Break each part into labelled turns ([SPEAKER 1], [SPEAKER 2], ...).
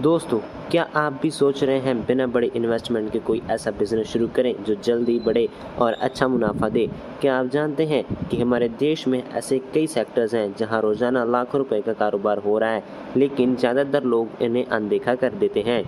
[SPEAKER 1] दोस्तों, क्या आप भी सोच रहे हैं बिना बड़े इन्वेस्टमेंट के कोई ऐसा बिजनेस शुरू करें जो जल्दी बढ़े और अच्छा मुनाफा दे? क्या आप जानते हैं कि हमारे देश में ऐसे कई सेक्टर्स हैं जहां रोजाना लाखों रुपए का कारोबार हो रहा है, लेकिन ज़्यादातर लोग इन्हें अनदेखा कर देते हैं।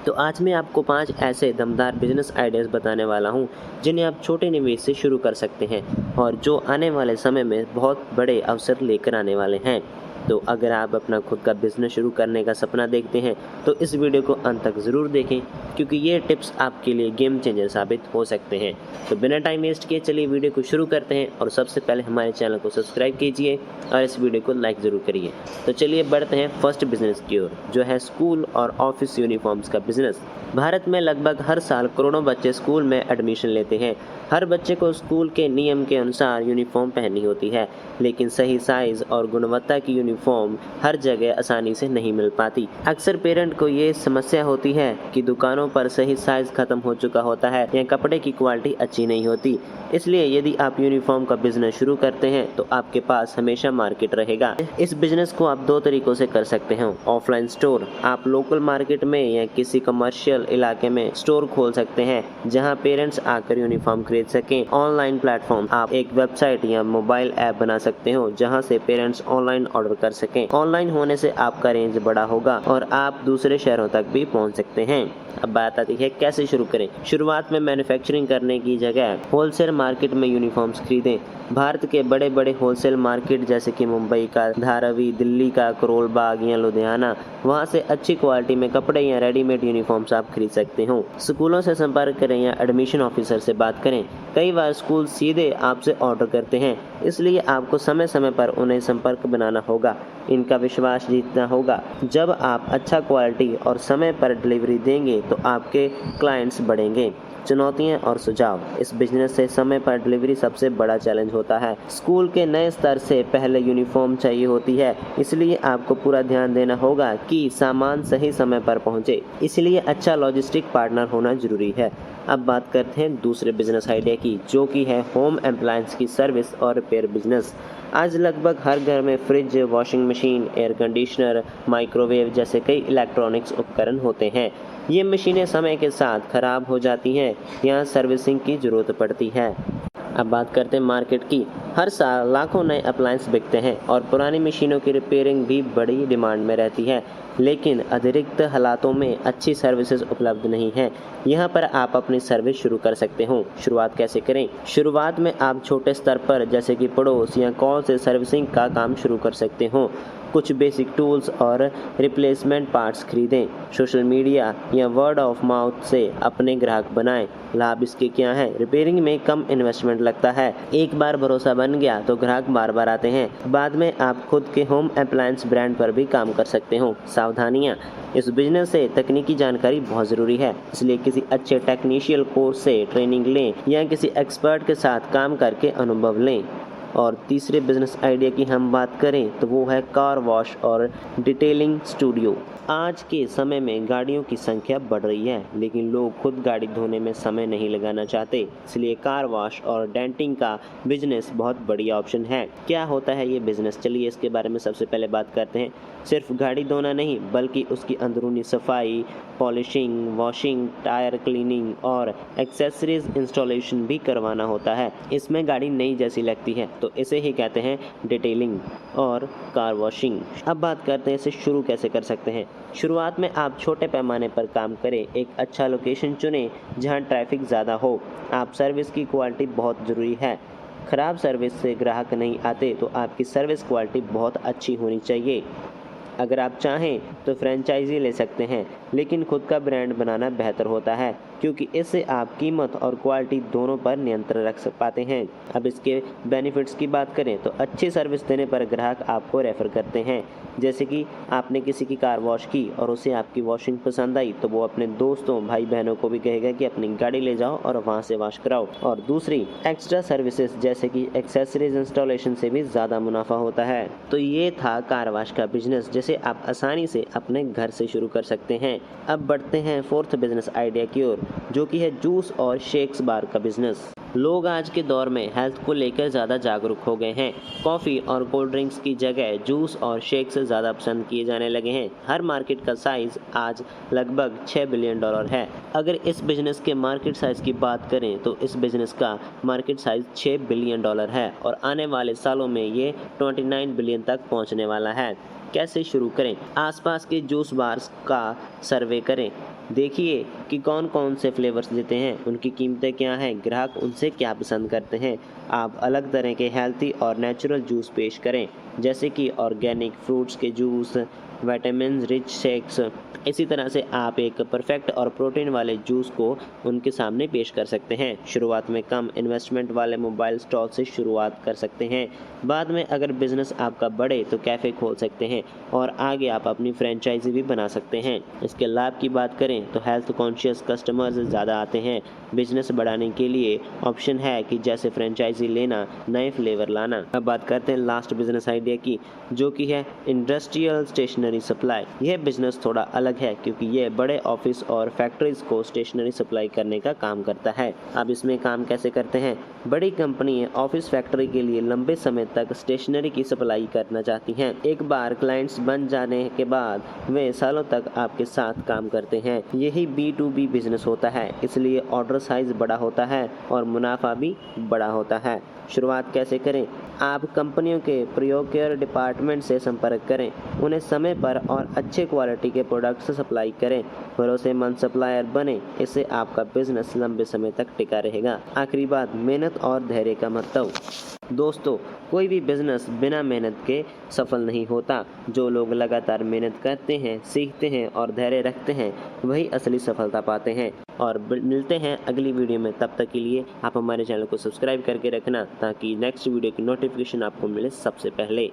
[SPEAKER 1] तो आज मैं आपको 5 ऐसे दमदार बिजनेस आइडियाज़ बताने वाला हूं, जिन्हें आप छोटे निवेश से शुरू कर सकते हैं और जो आने वाले समय में बहुत बड़े अवसर लेकर आने वाले हैं। तो अगर आप अपना खुद का बिजनेस शुरू करने का सपना देखते हैं, तो इस वीडियो को अंत तक ज़रूर देखें, क्योंकि ये टिप्स आपके लिए गेम चेंजर साबित हो सकते हैं। तो बिना टाइम वेस्ट किए चलिए वीडियो को शुरू करते हैं और सबसे पहले हमारे चैनल को सब्सक्राइब कीजिए और इस वीडियो को लाइक ज़रूर करिए। तो चलिए बढ़ते हैं फर्स्ट बिजनेस की ओर, जो है स्कूल और ऑफिस यूनिफॉर्म्स का बिजनेस। भारत में लगभग हर साल करोड़ों बच्चे स्कूल में एडमिशन लेते हैं। हर बच्चे को स्कूल के नियम के अनुसार यूनिफॉर्म पहननी होती है, लेकिन सही साइज और गुणवत्ता की यूनिफॉर्म हर जगह आसानी से नहीं मिल पाती। अक्सर पेरेंट को ये समस्या होती है कि दुकानों पर सही साइज खत्म हो चुका होता है या कपड़े की क्वालिटी अच्छी नहीं होती। इसलिए यदि आप यूनिफॉर्म का बिजनेस शुरू करते हैं तो आपके पास हमेशा मार्केट रहेगा। इस बिजनेस को आप 2 तरीकों से कर सकते हैं। ऑफलाइन स्टोर, आप लोकल मार्केट में या किसी कमर्शियल इलाके में स्टोर खोल सकते हैं जहां पेरेंट्स आकर यूनिफॉर्म खरीद सकें। ऑनलाइन प्लेटफॉर्म, आप एक वेबसाइट या मोबाइल ऐप बना सकते हो जहां से पेरेंट्स ऑनलाइन ऑर्डर कर सकें। ऑनलाइन होने से आपका रेंज बड़ा होगा और आप दूसरे शहरों तक भी पहुंच सकते हैं। अब बात आती है कैसे शुरू करें। शुरुआत में मैन्युफैक्चरिंग करने की जगह होलसेल मार्केट में यूनिफॉर्म्स खरीदें। भारत के बड़े बड़े होलसेल मार्केट जैसे कि मुंबई का धारावी, दिल्ली का करोल बाग या लुधियाना, वहां से अच्छी क्वालिटी में कपड़े या रेडीमेड यूनिफॉर्म्स आप खरीद सकते हो। स्कूलों से संपर्क करें या एडमिशन ऑफिसर से बात करें। कई बार स्कूल सीधे आपसे ऑर्डर करते हैं, इसलिए आपको समय समय पर उन्हें संपर्क बनाना होगा, इनका विश्वास जीतना होगा। जब आप अच्छा क्वालिटी और समय पर डिलीवरी देंगे तो आपके क्लाइंट्स बढ़ेंगे। चुनौतियां और सुझाव। इस बिजनेस से समय पर डिलीवरी सबसे बड़ा चैलेंज होता है। स्कूल के नए स्तर से पहले यूनिफॉर्म चाहिए होती है, इसलिए आपको पूरा ध्यान देना होगा कि सामान सही समय पर पहुंचे। इसलिए अच्छा लॉजिस्टिक पार्टनर होना जरूरी है। अब बात करते हैं दूसरे बिजनेस आइडिया की, जो कि है होम अप्लायंस की सर्विस और रिपेयर बिजनेस। आज लगभग हर घर में fridge, washing machine, air conditioner, microwave जैसे कई इलेक्ट्रॉनिक्स उपकरण होते हैं। ये मशीनें समय के साथ खराब हो जाती हैं, यहाँ सर्विसिंग की ज़रूरत पड़ती है। अब बात करते हैं मार्केट की। हर साल लाखों नए अप्लायंस बिकते हैं और पुरानी मशीनों की रिपेयरिंग भी बड़ी डिमांड में रहती है, लेकिन अतिरिक्त हालातों में अच्छी सर्विसेज उपलब्ध नहीं है। यहाँ पर आप अपनी सर्विस शुरू कर सकते हो। शुरुआत कैसे करें? शुरुआत में आप छोटे स्तर पर जैसे कि पड़ोस या कॉल से सर्विसिंग का काम शुरू कर सकते हो। कुछ बेसिक टूल्स और रिप्लेसमेंट पार्ट्स खरीदें। सोशल मीडिया या वर्ड ऑफ माउथ से अपने ग्राहक बनाएं। लाभ इसके क्या हैं? रिपेयरिंग में कम इन्वेस्टमेंट लगता है। एक बार भरोसा बन गया तो ग्राहक बार बार आते हैं। बाद में आप खुद के होम अप्लायंस ब्रांड पर भी काम कर सकते हो। सावधानियां। इस बिजनेस से तकनीकी जानकारी बहुत ज़रूरी है, इसलिए किसी अच्छे टेक्नीशियल कोर्स से ट्रेनिंग लें या किसी एक्सपर्ट के साथ काम करके अनुभव लें। और तीसरे बिजनेस आइडिया की हम बात करें तो वो है कार वॉश और डिटेलिंग स्टूडियो। आज के समय में गाड़ियों की संख्या बढ़ रही है, लेकिन लोग खुद गाड़ी धोने में समय नहीं लगाना चाहते, इसलिए कार वॉश और डेंटिंग का बिजनेस बहुत बढ़िया ऑप्शन है। क्या होता है ये बिजनेस? चलिए इसके बारे में सबसे पहले बात करते हैं। सिर्फ गाड़ी धोना नहीं, बल्कि उसकी अंदरूनी सफाई, पॉलिशिंग, वॉशिंग, टायर क्लीनिंग और एक्सेसरीज इंस्टॉलेशन भी करवाना होता है। इसमें गाड़ी नई जैसी लगती है, तो इसे ही कहते हैं डिटेलिंग और कार वॉशिंग। अब बात करते हैं इसे शुरू कैसे कर सकते हैं। शुरुआत में आप छोटे पैमाने पर काम करें। एक अच्छा लोकेशन चुनें जहां ट्रैफिक ज़्यादा हो। आप सर्विस की क्वालिटी बहुत ज़रूरी है। खराब सर्विस से ग्राहक नहीं आते, तो आपकी सर्विस क्वालिटी बहुत अच्छी होनी चाहिए। अगर आप चाहें तो फ्रेंचाइजी ले सकते हैं, लेकिन खुद का ब्रांड बनाना बेहतर होता है, क्योंकि इससे आप कीमत और क्वालिटी दोनों पर नियंत्रण रख पाते हैं। अब इसके बेनिफिट्स की बात करें तो अच्छी सर्विस देने पर ग्राहक आपको रेफ़र करते हैं। जैसे कि आपने किसी की कार वॉश की और उसे आपकी वॉशिंग पसंद आई, तो वो अपने दोस्तों, भाई बहनों को भी कहेगा कि अपनी गाड़ी ले जाओ और वहाँ से वॉश कराओ। और दूसरी एक्स्ट्रा सर्विसेज जैसे कि एक्सेसरीज इंस्टॉलेशन से भी ज़्यादा मुनाफा होता है। तो ये था कार वॉश का बिजनेस, जिसे आप आसानी से अपने घर से शुरू कर सकते हैं। अब बढ़ते हैं फोर्थ बिजनेस आइडिया की ओर, जो कि है जूस और शेक्स बार का बिजनेस। लोग आज के दौर में हेल्थ को लेकर ज़्यादा जागरूक हो गए हैं। कॉफ़ी और कोल्ड ड्रिंक्स की जगह जूस और शेक्स ज़्यादा पसंद किए जाने लगे हैं। हर मार्केट का साइज़ आज लगभग $6 बिलियन है। अगर इस बिजनेस के मार्केट साइज़ की बात करें तो इस बिजनेस का मार्केट साइज़ $6 बिलियन है और आने वाले सालों में ये 29 बिलियन तक पहुंचने वाला है। कैसे शुरू करें? आसपास के जूस बार्स का सर्वे करें। देखिए कि कौन कौन से फ्लेवर्स देते हैं, उनकी कीमतें क्या हैं, ग्राहक उनसे क्या पसंद करते हैं। आप अलग तरह के हेल्थी और नेचुरल जूस पेश करें, जैसे कि ऑर्गेनिक फ्रूट्स के जूस, विटामिन रिच शेक्स। इसी तरह से आप एक परफेक्ट और प्रोटीन वाले जूस को उनके सामने पेश कर सकते हैं। शुरुआत में कम इन्वेस्टमेंट वाले मोबाइल स्टॉल से शुरुआत कर सकते हैं। बाद में अगर बिजनेस आपका बढ़े तो कैफ़े खोल सकते हैं और आगे आप अपनी फ्रेंचाइजी भी बना सकते हैं। इसके लाभ की बात करें तो हेल्थ कॉन्शियस कस्टमर्स ज़्यादा आते हैं। बिजनेस बढ़ाने के लिए ऑप्शन है कि जैसे फ्रेंचाइजी लेना, नए फ्लेवर लाना। अब बात करते हैं लास्ट बिजनेस आइडिया की, जो कि है इंडस्ट्रियल स्टेशनरी सप्लाई। यह बिजनेस थोड़ा अलग है क्योंकि ये बड़े ऑफिस और फैक्ट्रीज को स्टेशनरी सप्लाई करने का काम करता है। अब इसमें काम कैसे करते हैं? बड़ी कंपनी ऑफिस फैक्ट्री के लिए लंबे समय तक स्टेशनरी की सप्लाई करना चाहती हैं। एक बार क्लाइंट्स बन जाने के बाद वे सालों तक आपके साथ काम करते हैं। यही B2B बिजनेस होता है, इसलिए ऑर्डर साइज बड़ा होता है और मुनाफा भी बड़ा होता है। शुरुआत कैसे करें? आप कंपनियों के प्रोक्योर डिपार्टमेंट से संपर्क करें, उन्हें समय पर और अच्छे क्वालिटी के प्रोडक्ट्स सप्लाई करें, भरोसेमंद सप्लायर बने। इससे आपका बिजनेस लंबे समय तक टिका रहेगा। आखिरी बात, मेहनत और धैर्य का महत्व। दोस्तों, कोई भी बिजनेस बिना मेहनत के सफल नहीं होता। जो लोग लगातार मेहनत करते हैं, सीखते हैं और धैर्य रखते हैं, वही असली सफलता पाते हैं। और मिलते हैं अगली वीडियो में। तब तक के लिए आप हमारे चैनल को सब्सक्राइब करके रखना ताकि नेक्स्ट वीडियो की नोटिफिकेशन आपको मिले सबसे पहले।